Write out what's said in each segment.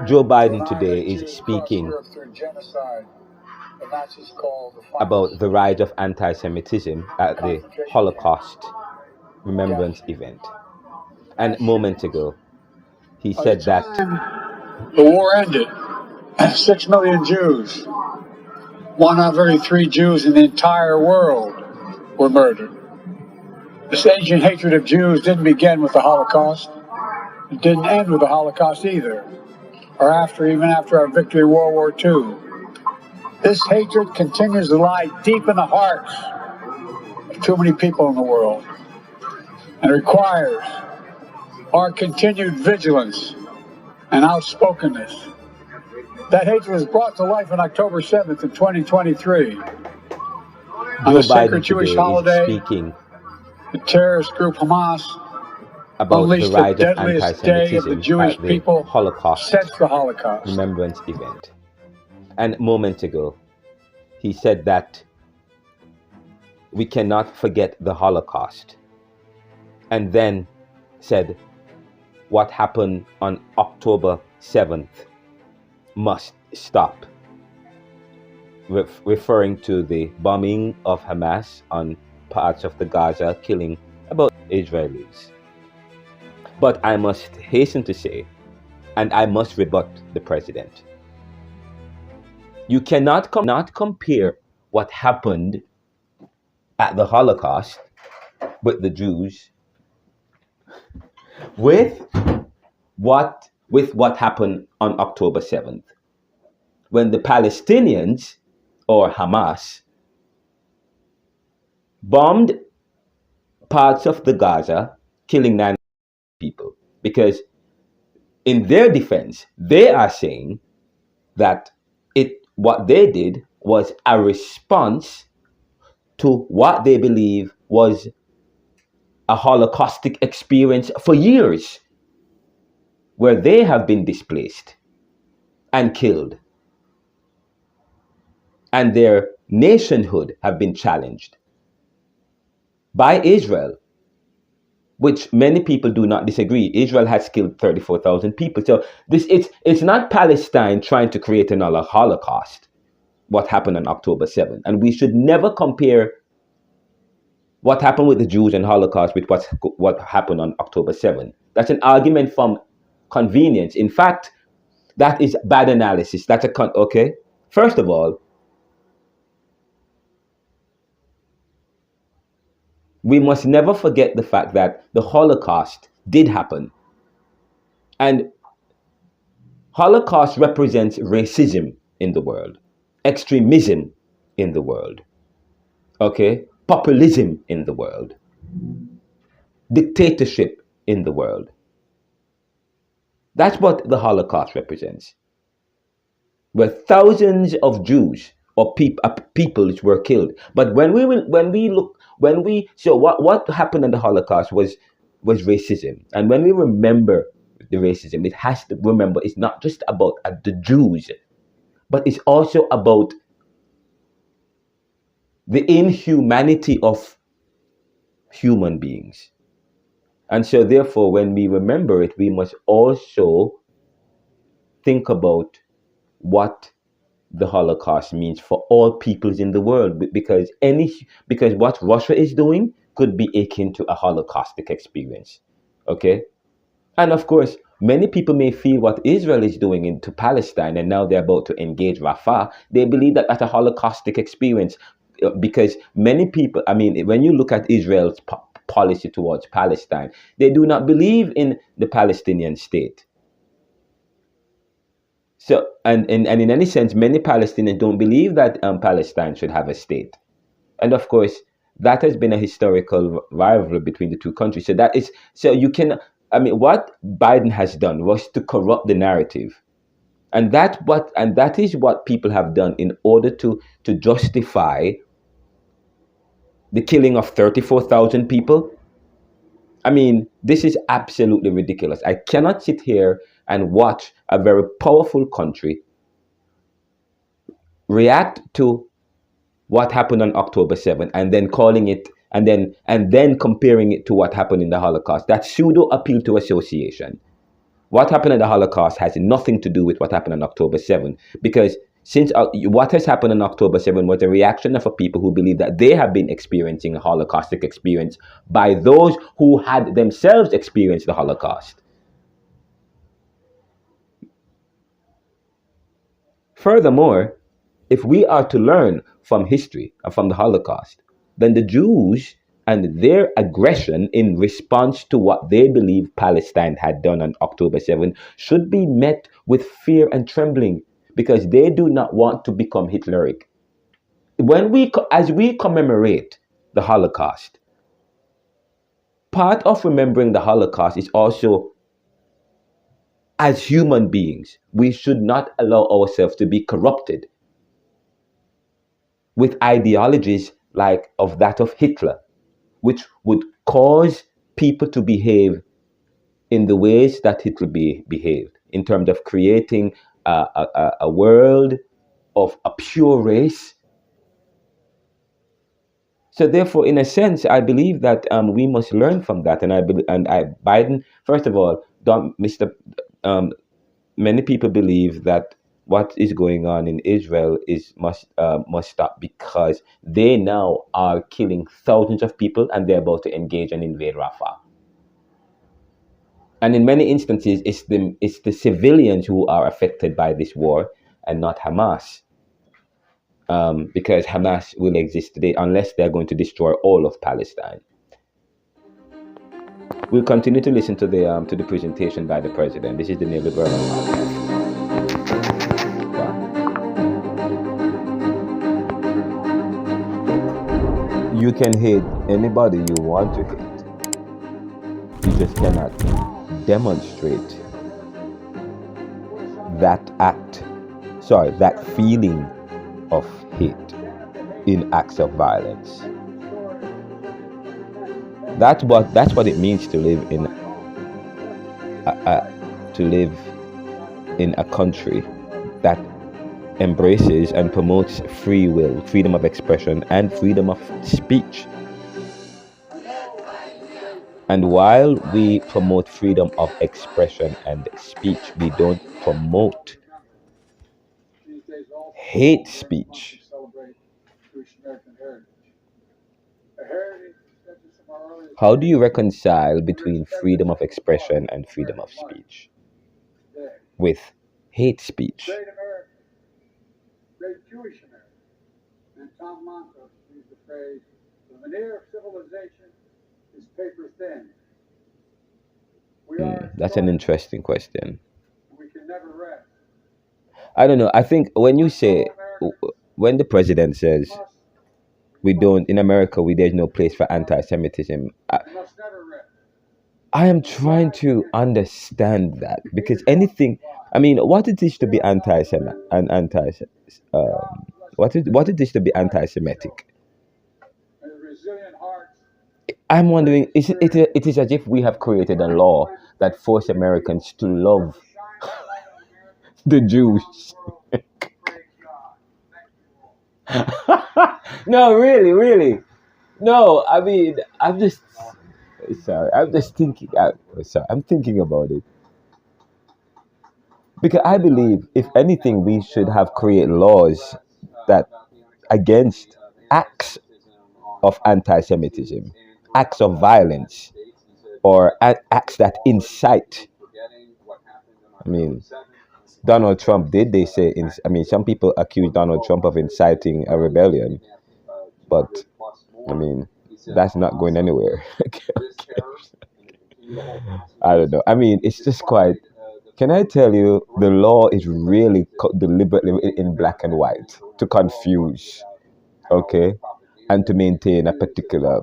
Joe To Biden today annihilate is Jews across speaking Europe through genocide, the Nazis called the about finest the rise of anti-Semitism at the concentration camp, Holocaust remembrance Gachina. event. And a moment ago, he By the said that time the war ended, 6 million Jews, one out of every 3 Jews in the entire world, were murdered. This ancient hatred of Jews didn't begin with the Holocaust. It didn't end with the Holocaust either, or even after our victory in World War II. This hatred continues to lie deep in the hearts of too many people in the world and requires our continued vigilance and outspokenness. That hatred was brought to life on October 7th in 2023. On Joe the sacred Biden Jewish today is holiday, speaking the terrorist group Hamas about the unleashed the rise of deadliest day of the anti-Semitism Jewish at the people Holocaust since the Holocaust. remembrance event. And a moment ago, he said that we cannot forget the Holocaust. And then said what happened on October 7th must stop, referring to the bombing of Hamas on parts of the Gaza, killing about Israelis. But I must hasten to say, and I must rebut the president, you cannot compare what happened at the Holocaust with the Jews with what happened on October 7th, when the Palestinians or Hamas bombed parts of the Gaza, killing 9 people. Because in their defense, they are saying that what they did was a response to what they believe was a Holocaustic experience for years, where they have been displaced and killed, and their nationhood have been challenged by Israel, which many people do not disagree. Israel has killed 34,000 people. So it's not Palestine trying to create another Holocaust, what happened on October 7th. And we should never compare what happened with the Jews and Holocaust with what happened on October 7th. That's an argument from convenience. In fact, that is bad analysis. Okay. First of all, we must never forget the fact that the Holocaust did happen. And Holocaust represents racism in the world, extremism in the world, okay, populism in the world, dictatorship in the world. That's what the Holocaust represents, where thousands of Jews or peoples were killed. But so what happened in the Holocaust was racism. And when we remember the racism, it has to remember it's not just about the Jews, but it's also about the inhumanity of human beings. And so therefore, when we remember it, we must also think about what the Holocaust means for all peoples in the world, because what Russia is doing could be akin to a Holocaustic experience. Okay? And of course, many people may feel what Israel is doing into Palestine, and now they're about to engage Rafah. They believe that that's a Holocaustic experience, because many people, when you look at Israel's policy towards Palestine, they do not believe in the Palestinian state. So, and in any sense, many Palestinians don't believe that Palestine should have a state. And of course, that has been a historical rivalry between the two countries. What Biden has done was to corrupt the narrative. And that is what people have done in order to justify the killing of 34,000 people. This is absolutely ridiculous. I cannot sit here and watch a very powerful country react to what happened on October 7th and then calling it and then comparing it to what happened in the Holocaust. That's pseudo-appeal to association. What happened in the Holocaust has nothing to do with what happened on October 7th, because since what has happened on October 7th was a reaction of a people who believe that they have been experiencing a Holocaustic experience by those who had themselves experienced the Holocaust. Furthermore, if we are to learn from history and from the Holocaust, then the Jews and their aggression in response to what they believe Palestine had done on October 7th should be met with fear and trembling, because they do not want to become Hitleric. As we commemorate the Holocaust, part of remembering the Holocaust is also, as human beings, we should not allow ourselves to be corrupted with ideologies like of that of Hitler, which would cause people to behave in the ways that Hitler behaved, in terms of creating a world of a pure race. So, therefore, in a sense, I believe that we must learn from that. Biden, first of all, Mr. Um, many people believe that what is going on in Israel must stop, because they now are killing thousands of people and they're about to engage and invade Rafah. And in many instances, it's the civilians who are affected by this war and not Hamas, because Hamas will exist today unless they're going to destroy all of Palestine. We'll continue to listen to the presentation by the president. This is the NeoLiberal podcast. You can hate anybody you want to hate. You just cannot demonstrate that feeling of hate in acts of violence. That's what it means to live in a country that embraces and promotes free will, freedom of expression, and freedom of speech. And while we promote freedom of expression and speech, we don't promote hate speech. How do you reconcile between freedom of expression and freedom of speech with hate speech? Great Jewish American. And Tom Montos used the phrase, the veneer of civilization is paper thin. That's an interesting question. We can never rest. I don't know. I think when the president says in America, there's no place for anti-Semitism, I am trying to understand that, because what it is to be what it is to be anti-Semitic. I'm wondering, it is as if we have created a law that forces Americans to love the Jews. No, really. No, I'm just sorry. I'm just thinking. I'm thinking about it, because I believe, if anything, we should have created laws that against acts of anti-Semitism, acts of violence, or acts that incite. Donald Trump did. They say. Some people accuse Donald Trump of inciting a rebellion, but that's not going anywhere. I don't know. It's just quite. Can I tell you, the law is really deliberately in black and white to confuse, okay, and to maintain a particular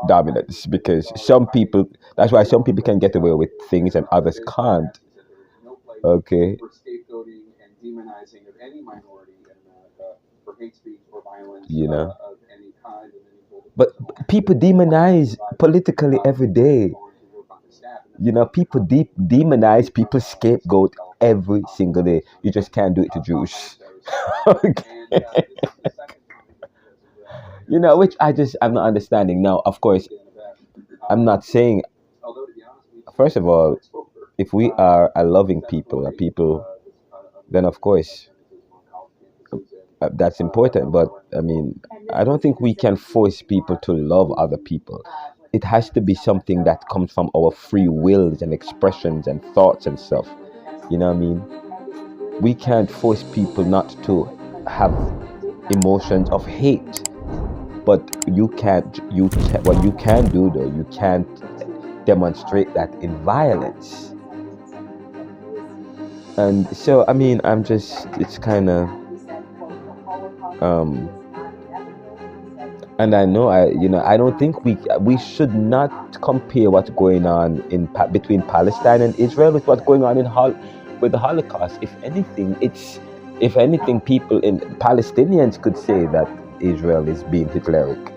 dominance, because that's why some people can get away with things and others can't, okay. But people demonize politically every day. People demonize, people scapegoat every single day. You just can't do it to Jews. Okay. Which I'm not understanding. Now, of course, I'm not saying, first of all, if we are a loving people, a people, then of course that's important. But I mean, I don't think we can force people to love other people. It has to be something that comes from our free wills and expressions and thoughts and stuff. You know what I mean? We can't force people not to have emotions of hate. But what you can do though, you can't demonstrate that in violence. And so, I mean, it's kind of, and I know, I don't think we should not compare what's going on between Palestine and Israel with what's going on with the Holocaust. If anything, people in Palestinians could say that Israel is being Hitleric.